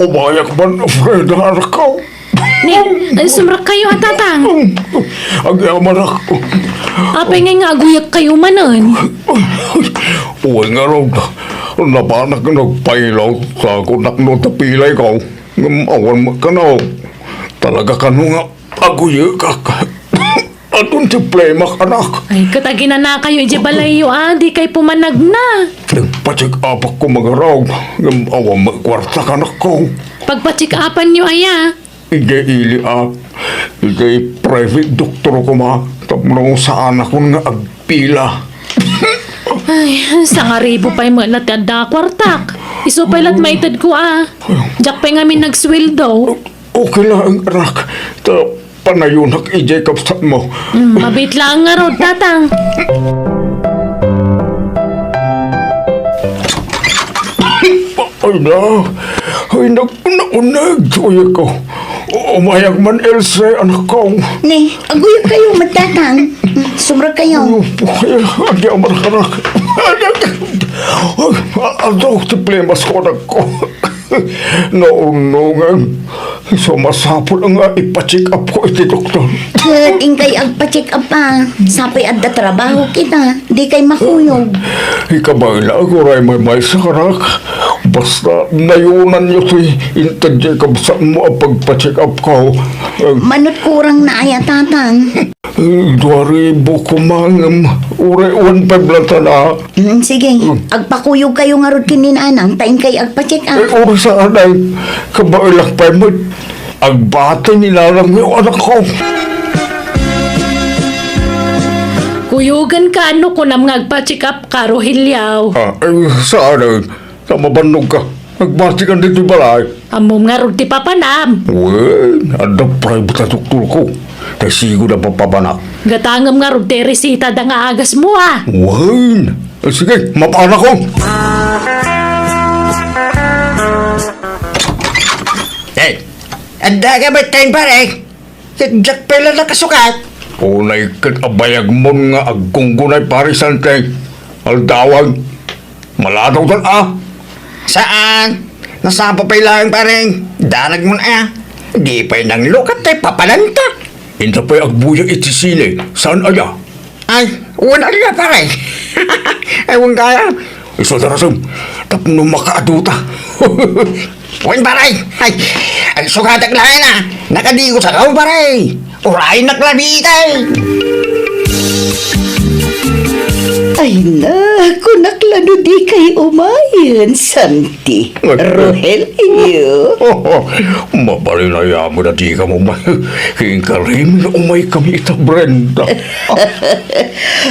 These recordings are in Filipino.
Umayak man, Fred, anak ko. Ni, sumrak kayo tatang. Ang yaman ako. Apay nga aguyak kayo manon. Uy nga raw, napanak na nagpailaw sa kunak no tapilay ko. Awan mo ka na. Talaga ka no nga, aguyak ka. Atong problema ka anak. Ay, katagina na kayo, balayo di kay pumanag na. Nagpacheck up ako magaraw. Awan mo kwarta ka anak ko. Pagpatsikapan niyo aya. Ili private doktor ko ma. Tapno saan ako nga agpila. Ay, sa nga ribo pa'y malat da kwartak. Iso pa'y lat maitad ko Jak pa'y ngamin nagsweldo. Okay lang anak. Panayunak i-Jacob sa mo. Mabit lang nga rod, tatang. Ay na. Ay naunag. Uy ko. Umayag man Elsa, anak ko. Ni, aguyo kayo, magtatang. Sumra kayo. Ay, adi ang marakanak. Ado, tiplemas ko anak ko. Naunungan. Sumasapol nga ipacheck up ko iti doktor. Kat, ingkay agpa-check up pa. Sapay adda trabaho kita. Di kay makuyog. Ikabay na ako ray may sa karak. Basta nayunan niyo si intadya kabsa mo ang pagpa-check up ko. Manot kurang na aya, tatang. 2,000 ko mangam. Ure 1,500 lang tala. Sige, agpakuyog kayo nga rod kininanang. Taing kay agpa-check up. Ure sa anay. Kabay lang pa mo. Agbate nilalang yung anak ko. Kuyugan ka ano ko nam ngagpa-check up ka, Rogelio. Sa anay. Sa mabanog ka. Agbate ka dito balay. Amom nga rod ti papanam. Uy, ada private na doktor ko. Kaya siguro na papabanak. Gatangam nga rod ti resita da nga agas mo Uy, sige, mapaanak ko. Anda ka ba't kain pare? Jack pala nakasukat. Unay kat abayag mo nga agkunggunay parisante. Aldawag. Maladaw tan Saan? Nasapa pa ilang pareng. Darag mo na Di pa'y nang lukat ay papalanta. Inta pa'y agbuyag itisili. Saan aya? Ay, wala na pare. Ewan kaya. Iso darasam. Tapno makaaduta. Wan pare. Ay, ang sukatak lahat na. Nakadigo sa kau pare. Urayin naklabitay. Ay na, kunaklano di kay umayan, Santi. Rogelio. Mabalinaya mo na di ka mo ba? Hingkarim na umay kami ita Brenda.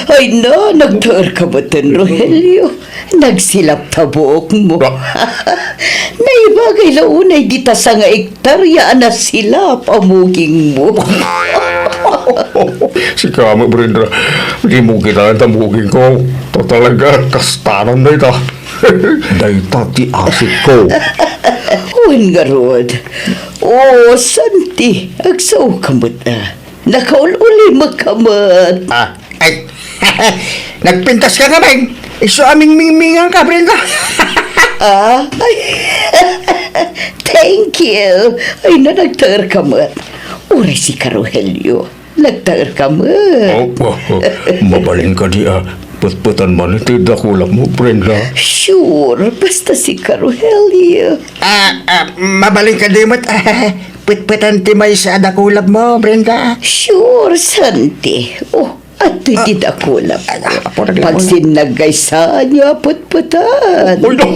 Ay na, nagtaar ka ba tan, Rogelio? Nagsilap tabuok mo. Naibagay launay dita sa nga ektarya na silap amuging mo. Si kama Brenda, di mo kita ang tamugin ko. To talaga, kastanan na ita. Dahita ti asit ko. Huwag nga rod. Oh, Santi, agsaw kamot na. Nakaululi magkamot. Ay, nagpintas ka naman. Iso aming mingmingan ka, Brenda. Ay, thank you. Ay na, nagtaar kamot. Uray si Rogelio. Nagtaar kamot. Mabalin ka di Putputan man iti dakulak mo, Brenda. Sure, basta si Rogelio. Mabaling ka dimot. Putputan ti may sa dakulab mo, Brenda. Sure, Santi. Oh, at di dakulap. Pag sinagay sa niya, putputan. Uy, no!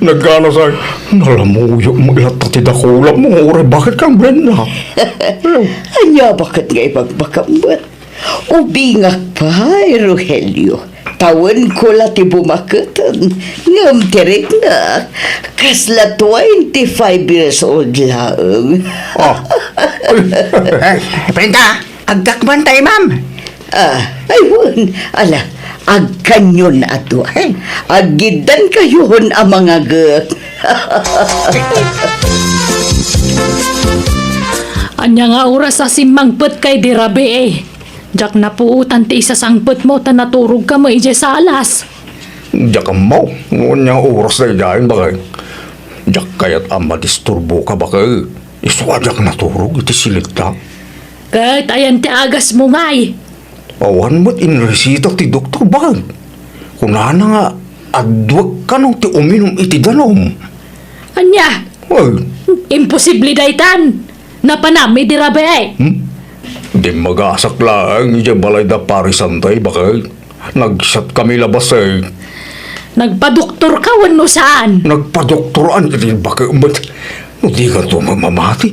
Nagana sa nalamuyo mo ilata ti dakulak mo. Ure, bakit kang Brenda? Anya, bakit nga ipagbakambot? Ubingak pa, Rogelio. Tawan ko lati bumakatan. Ngam tirik na. Kasla 25 years old lang. Brenda, agdakman tayo, ma'am. Ayun. Ala, agkanyon ato. Agidan kayon ang mga gak. Anya nga oras sa simangpet kay dirabe Jak na puutan ti isa sangpet mo ta naturog ka mo sa alas. Diyak mo. Ngunyan oras na idahin ba kayo? Jak kayat ama disturbo ka ba kay? Iswadyak naturog iti silita. Kahit ayan ti agas mo ngay. Awan mo't inresita ti doktor ba? Kunana nga, adwag ka nung ti uminom iti danom. Anya, Ay, imposible daytan. Napanami di rabe ay. di magasak lang, iya balay da parisantay ba kay? Nagsat kami labas ay. Nagpadoktor ka wano saan? Nagpadoktoran iti ba kay? Ba't, no di ka to mamamati?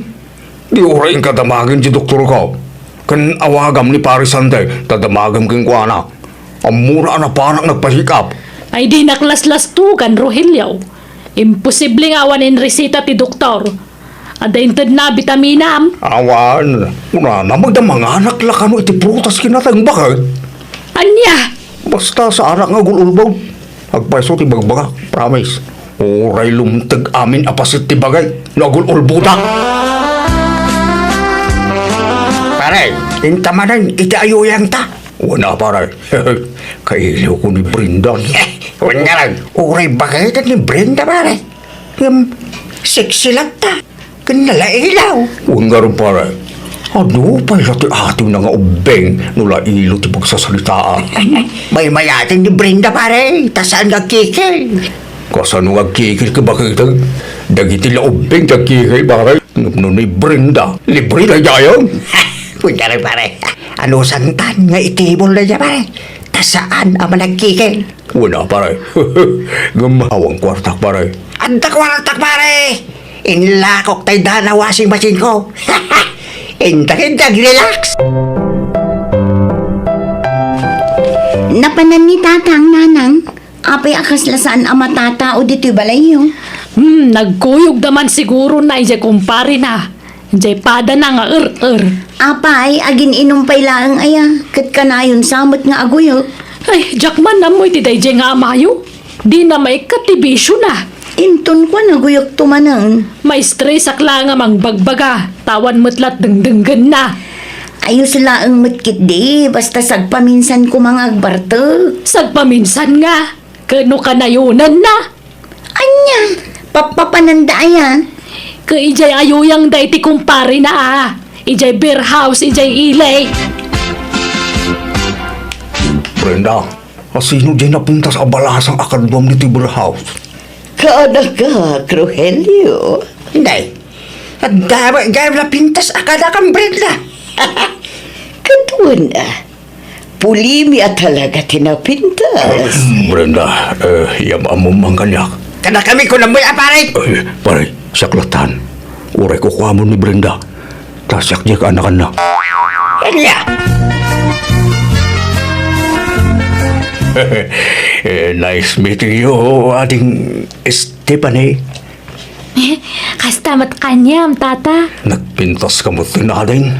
Di orayin ka damagin di doktor ka. Kan awagam ni parisantay, tadamagam king kuana. Amura na parang nagpasikap. Ay di naklaslas tugan, Rogelio. Imposible nga awan resita ti doktor. Adaintad na bitaminam. Awan, una na magdamanganak la kano iti prutas kinatang bakit? Anya, Basta sa anak nga gululbaw. Agpaiso ti bagbaga, promise. Oray lumtag amin apasit ti bagay. Nagululbuta. Pare, intamanan, iti ayuyang ta. Wala pare. Kailiw ko ni Brenda. Huwag nga lang, uray bakit ni Brenda, pare. Sexy lang ta. Kanala ilaw. Huwag nga rin pare. Ano pa sa ti ating nga ubeng nula ilo ti pagsasalitaan. May mayating ni Brenda, pare. Tasaan nga kikil. Kasano nga kikil ka bakit? Dagiti la ubeng ka kikil pare. Nung ni Brenda. Libre na jayon. Huwag nga rin, pare. Ano santan nga itibol na niya, pare. Tasaan ang managkikil. Wala pare. Gamawang kwartak pare. Antak waratak, pare. Inlakok tayo na washing machine ko. Intak, relax. Napanan ni tatang nanang. Apay akas lasaan ang matata o dito'y balayo. nagkuyog naman siguro na ije kumpare na. Ije pada na nga Apay, agin inumpay lang aya. Kat kanayon samot nga aguyo. Ay, Jackman na mo iti ije nga amayo. Di na may katibisyo na. Inton ko naguyok tumanan. May stress akla nga mangbagbaga. Tawan mutlat dengdenggan na. Ayos laang matkit di. Basta sagpaminsan ko mga agbarto. Sagpaminsan nga. Kano kanayunan na. Anya, papapanandaya. Ka ijay ayuyang da iti kumpare na ah. Ijay beer house, ijay ilay. Brenda, sino din napunta sa balasang akadwam ni Tibur House? Kaada ka, Rogelio. Hindi. At dapat gaya na pintas akada kang Brenda. Katuan ah. Pulimi at talaga tinapintas. Brenda, yamamom ang kanyak. Kada kami ko na mo, pare. Pare, saklatan. Uray ko kuha mo ni Brenda. Tasyak niya ka anak-anak. Kanya. Nice meeting you, ating Stephanie. Kastamat kanyam, tata. Nagpintas ka mo tinading.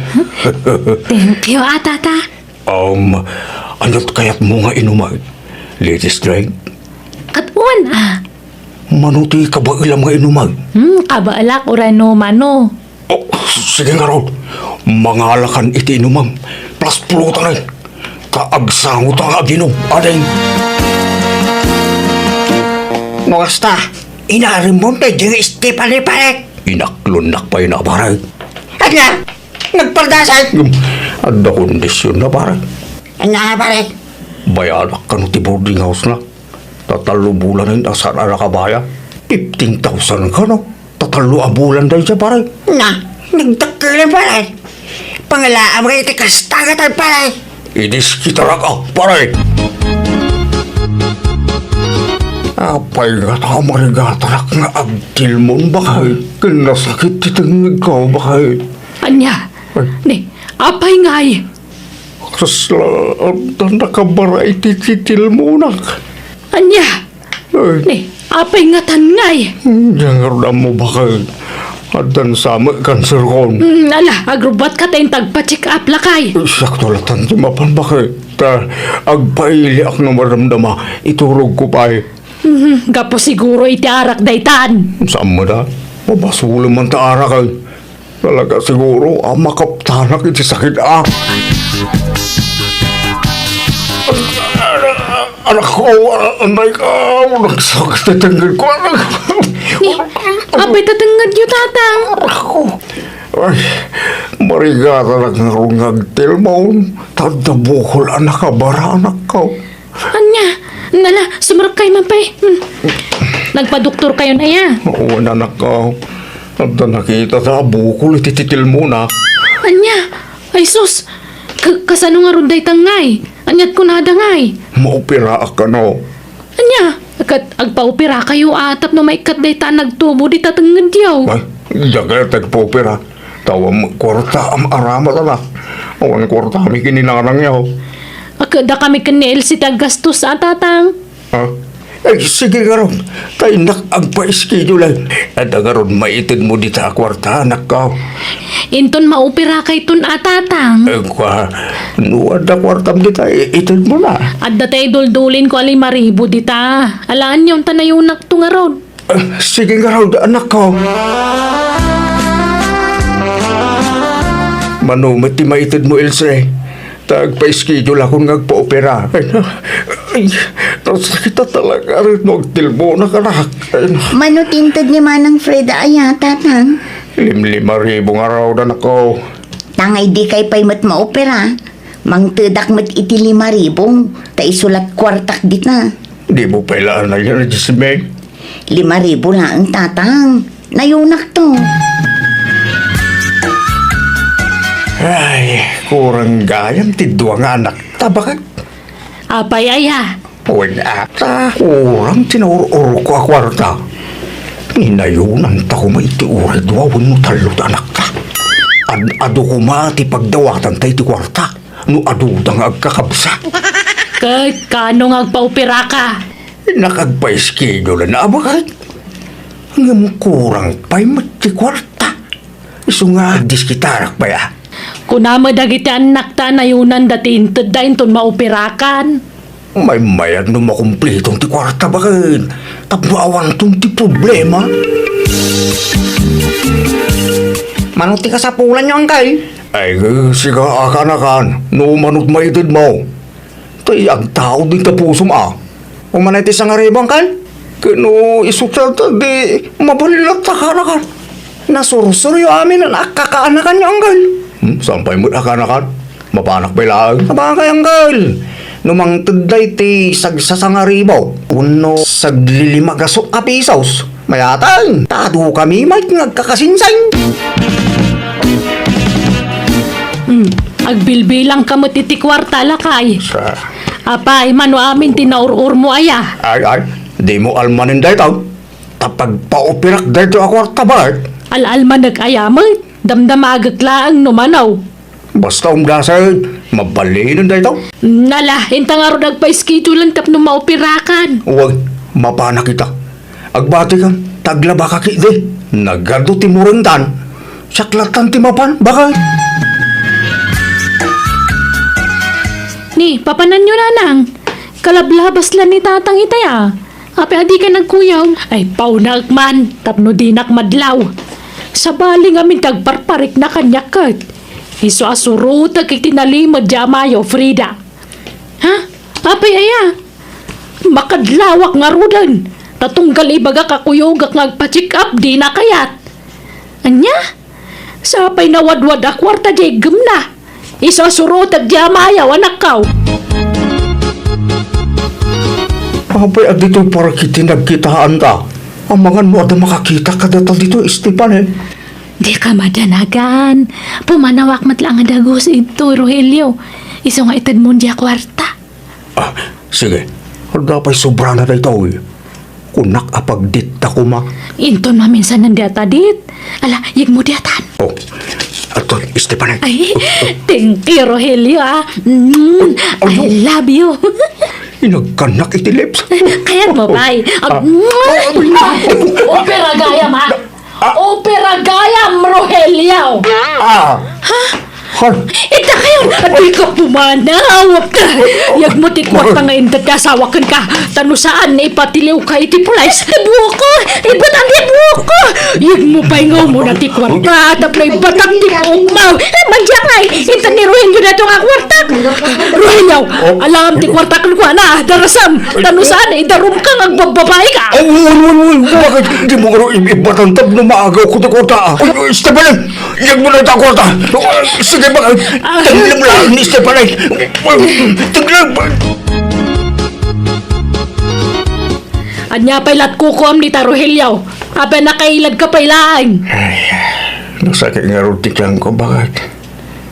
Thank you, tata. Ano't kaya't mo nga inumay? Ladies drink? Katuan Manuti ka ba ilam nga inumay? Kabaalak urano mano. Oh, sige nga raw. Mangalakan iti inumang. Plus pulutan ay. Kaagsangot ang aginom. Ading. Basta, inarim mo na yung Stephanie, pare. Inaklunak pa yun na parang. Kanya, nagpardasal. Ada kondisyon na parang. Kanya, pare. Bayanak ka no ti boarding house na. Tatalo bulan na asan na nakabaya. 15,000 ka no. Tatalo a bulan dahil siya parang. Na, nagtakilan, pare. Pangalaan mo kayo tikastagatan, pare. Inis kita raka parang. Apay nga tamarigatarak nga agtil mo bakay. Kinasakit titang ikaw bakay. Anya, ni, apay ngay. Kaslaan na nakabara itititil mo nak. Anya, Ay, ni, apay nga tangay. yang mo bakay. Adan sama cancer kon. Ala, agrubat ka tayong tagpa-check up lakay. Sakto latan ti mapan bakay. Ta agpaili ak na maramdama iturog ko pa eh. Gapo siguro iti arak daytan. Saan mo da? Mabasulo man ta ara kay. Talaga siguro makaptanak iti sakit Anak ko, anay ka, nagsakit na tanggol ko. Ni, apay tatangad yun, tatang. Ako. Ay, marigata lang nga ngagtil mo. Tanda bukol anak ka, bara anak ka. Anya, nala, sumrakay man pa'y. Nagpa-doktor kayo na ya. Oo, anak ka. Tanda nakita sa bukol, itititil mo na. Anya, ay sus, kasano nga runday tangay. Anyat ko nada ngay. Maupira ka no. Anya, agpa-opera kayo atap na may day ta nagtubo di tatangad yaw. Ay, jaga tagpupira. Tawang kwarta am aramat anak. Awan kwarta mi kininarang yaw. Agada kami kanil si tagastos sa tatang. Ha? Ay, sige ka ron. Tayo agpa-schedule. At agaron, maitid mo dito sa kwarta, anak ka. Inton maopera kay tun atatang. Eh, nuwad na kwartam dito, itid mo na. At datay duldulin ko alay maribo dita. Alaan yung tanayunak to nga ron. Sige ka ron, anak ka. Manumit ti maitid mo, Ilse. Tagpa-schedule akong nagpa-opera. Ay, nasakita talaga rin magtilbo na kanak. Manutintod ni Manang Freda aya, tatang. 5,000 araw na nako. Tangay di kay pay mat maopera. Mangtedak mat iti 5,000. Ta isulat kwartak dit na. Di mo pailaan na yan, Jismeng. 5,000 na ang tatang. Nayunak to. Ay, kurang gayam ti duwang anak. Tabakat. Apay aya. Wala ata. Kurang tinuro-uro ko a kwarta. Inayunan ta ko may ti uray duwawan mo talot anak ka. Ado ko mati pagdawatan tayo ti kwarta. No adudang agkakabsa. Kahit kano nga agpa-opera ka. Nakagpa-schedule na abakat. Hanggang kurang pa'y mati kwarta. Iso nga diskitarak ba ya? Kunama dagiti anak ta nayunan dati inted da inton maoperakan. May mayad no makumplitong ti kwarta bakit? Tapno awan tong ti problema. Manuti ka sa pulan nyo, Uncle. Ay, siga akan-akan. No manot maitid mo. Tay ang tao din ka puso ma. Umanay ti sa nga ribo, Uncle. Kano isutata di mabalilat akan-akan. Nasurusuryo amin ang akakaanakan nyo, Uncle. Sampay mo akan-akan. Mapanak ba lang? Sabagay, Uncle. Numang tuday ti sagsasangaribo. Uno saglilimagasok ka pisos. Mayatang, tado kami may nagkakasinsay. Agbilbilang ka matiti kwarta lakay. Sa... Apay, mano amin tinaur-ur mo aya. Ay, di mo almanin dito. Tapag paupirak dito ako tabat. Al-alman nag-ayamat. Damdamagak laang numanaw. Basta umdasan, mabalinan dito. Nala, intang araw nagpa-schedule ang tapno maoperakan. Huwag, mapana kita. Agbati kang, taglaba ka kiti. Nagado ti murintan. Saklatan ti mapan, bakit? Ni, papanan nyo na nang. Kalablabas lang ni tatang itaya. Ape adi ka nagkuyaw. Ay, paunag man. Tapno dinak madlaw. Sa baling amin tagparparik na kanyakat. Iso asuruta kay tinalimod jamayo, Frida. Ha? Apay aya. Makadlawak nga rudan. Tatunggal ibaga kakuyogak ngagpa-check up di na kayat. Anya? Sapay nawadwad a kwarta di gem na. Iso asuruta jamayo, anak kaw. Apay at dito'y para kiti nagkitaan ta. Ang mga mo ada makakita ka datal dito, Esteban eh. Di ka madanagan. Pumanawak matlang ang dagos ito, Rogelio. Iso nga itad mo diya kwarta. Ah, sige. Dapat sobra na dito eh. Kunak apagdit ta kuma. Inton maminsan ng diatadit. Ala, yig mo diatan. Oh, ato, Esteban eh. Ay, thank you, Rogelio, ah. I love you. Inagkanak iti lips. Kayat mo, bay. Opera gayam, ha? Opera gayam, Rogelio. Ah! Ha? Han, Ita kayo! Adi ka pumanaw! Yag mo tikwat nga indat ka asawakan ka. Tano saan na ipatiliw ka iti pulays. Ibuo ko! Ibat ang ibuo ko! Yag mo pa ingaw mo na tikwat ka. Tapos ibatang tipong mo. Magyangay! Inta ni Ruhin yun na ito nga kwartak. Ruhin yaw! Alam ti kwartak ko na. Darasam! Tano saan na idarum ka nga bababae ka. bakit di mo karo ibatantap na maagaw ko ta kwarta? Stepanin, yan mo na ta kwarta. Sige ba, taglam lang ni Stepanin. Taglam. Anya pa'y lat kukom ni Tarohelyaw. Abe nakailad ka pa'y laang. Nasakit nga rutik lang ko, bakit?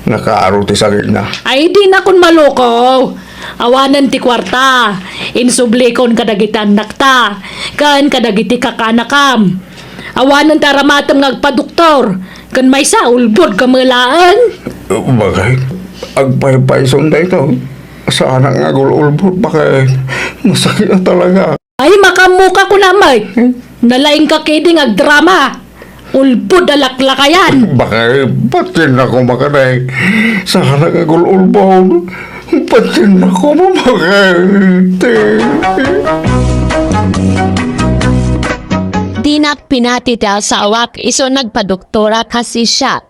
Nakaaruti sakit na. Ay di na kun maloko. Awanan ti kwarta. Insublikon kadagiti anak ta. Kan kadagiti kakanakam. Awanan taramatam ngagpaduktor. Kan may sa ulbod kamalaan. Bakit? Agpay-pay sunday to. Sa anak nga gululbot, bakit? Masakit na talaga. Ay makamuka ko namay. Nalaing ka kiding agdrama. Ulbod alaklakayan. Bakit? Patin ako makanay. Sa anak nga gululbot. Patin ako bakit? Dinak pinati ti asawak iso nagpadoktora kasi siya.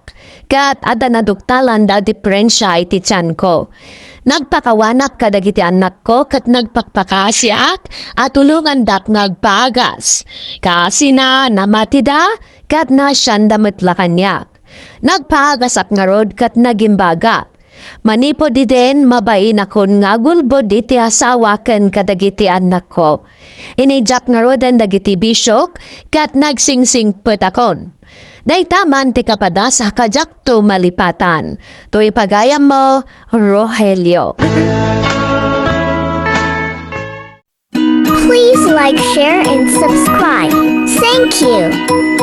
Kat ada na duktalan da diferensya iti tiyan ko. Nagpakawanak kadagiti anak ko kat nagpakpakasiak at tulungan dak nagpagas. Kasi na namatida kat na siyandamit la kanyak. Nagpagas ak nga rod kat nagimbaga. Manipo di din mabain akon nga gulbod iti asawa ken kadagiti anak ko. Inijak nga rodan dagiti bisyok kat nagsingsing put akon. Daitaman ti kapada sa kajak to malipatan. To ipagayam mo, Rogelio. Please like, share, and subscribe. Thank you.